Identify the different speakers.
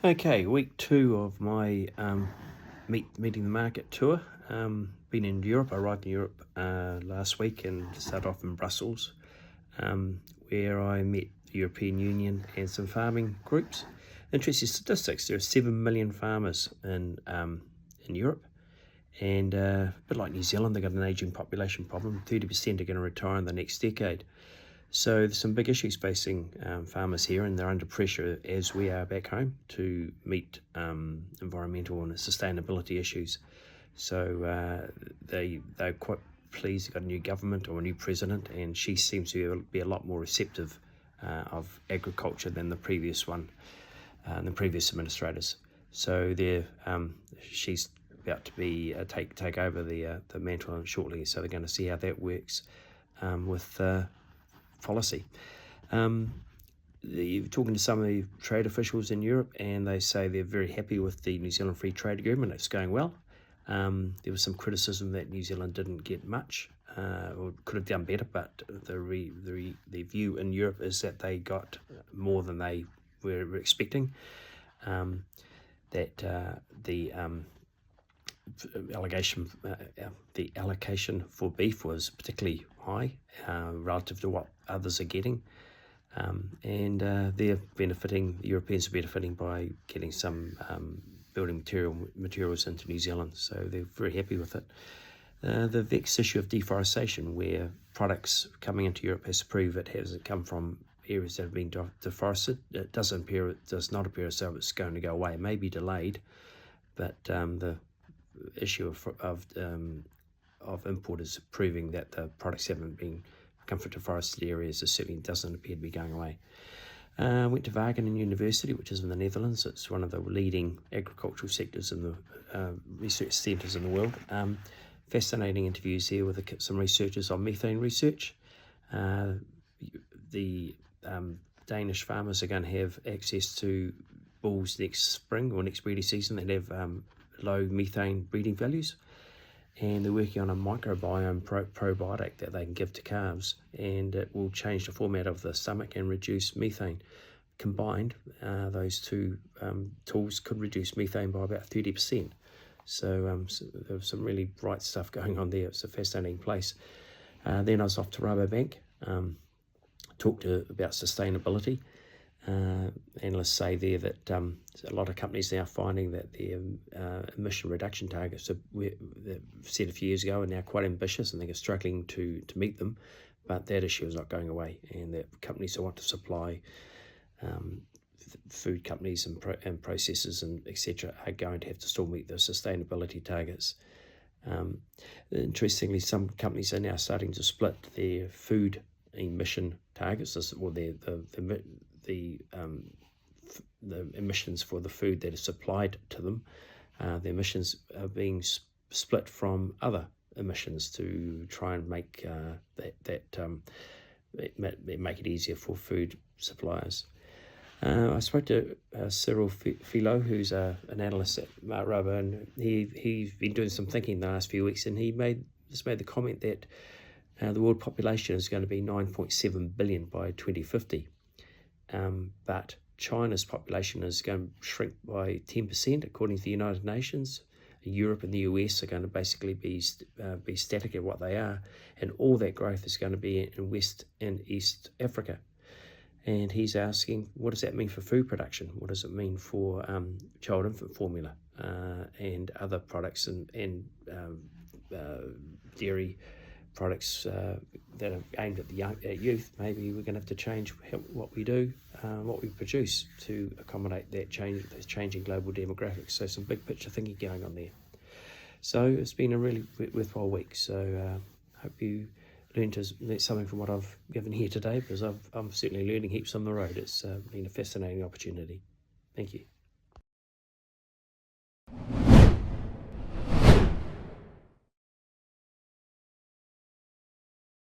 Speaker 1: Okay, week two of my meeting the market tour. Been in Europe. I arrived in Europe last week and started off in Brussels, where I met the European Union and some farming groups. Interesting statistics: there are 7 million farmers in Europe, and a bit like New Zealand, they've got an ageing population problem. 30% are going to retire in the next decade. So there's some big issues facing farmers here, and they're under pressure, as we are back home, to meet environmental and sustainability issues. So they're quite pleased they've got a new government or a new president, and she seems to be a lot more receptive of agriculture than the previous one, the previous administrators. So she's about to be take over the mantle shortly. So they're going to see how that works with policy. Talking to some of the trade officials in Europe, and they say they're very happy with the New Zealand Free Trade Agreement. It's going well. There was some criticism that New Zealand didn't get much, or could have done better, but the view in Europe is that they got more than they were expecting. The allocation for beef was particularly high relative to what others are getting, and the Europeans are benefiting by getting some building materials into New Zealand, so they're very happy with it. The vexed issue of deforestation, where products coming into Europe has to prove it hasn't come from areas that have been deforested. It does not appear as though it's going to go away. It may be delayed, but the issue of importers proving that the products haven't come from deforested areas certainly doesn't appear to be going away. Went to Wageningen University, which is in the Netherlands. It's one of the leading agricultural sectors in the research centres in the world. Fascinating interviews here with some researchers on methane research. The Danish farmers are going to have access to bulls next spring or next breeding season that have low methane breeding values, and they're working on a microbiome probiotic that they can give to calves, and it will change the format of the stomach and reduce methane. Combined, those two tools could reduce methane by about 30%. So there's some really bright stuff going on there. It's a fascinating place. Then I was off to Rabobank, talked about sustainability. Analysts say there that a lot of companies now finding that their emission reduction targets that set a few years ago are now quite ambitious, and they're struggling to meet them. But that issue is not going away, and that companies that want to supply food companies and processors and etc. are going to have to still meet those sustainability targets. Interestingly, some companies are now starting to split their food emission targets, or the emissions for the food that is supplied to them. The emissions are being split from other emissions to try and make make it easier for food suppliers. I spoke to Cyril Philo, who's an analyst at Rabo, and he's been doing some thinking the last few weeks, and he made the comment that the world population is going to be 9.7 billion by 2050. But China's population is going to shrink by 10%, according to the United Nations. Europe and the US are going to basically be static at what they are, and all that growth is going to be in West and East Africa. And he's asking, what does that mean for food production? What does it mean for child infant formula and other products and dairy products that are aimed at the youth? Maybe we're going to have to change what we do, what we produce to accommodate those changing global demographics. So some big picture thinking going on there. So it's been a really worthwhile week. So hope you learned something from what I've given here today, because I'm certainly learning heaps on the road. It's been a fascinating opportunity. Thank you.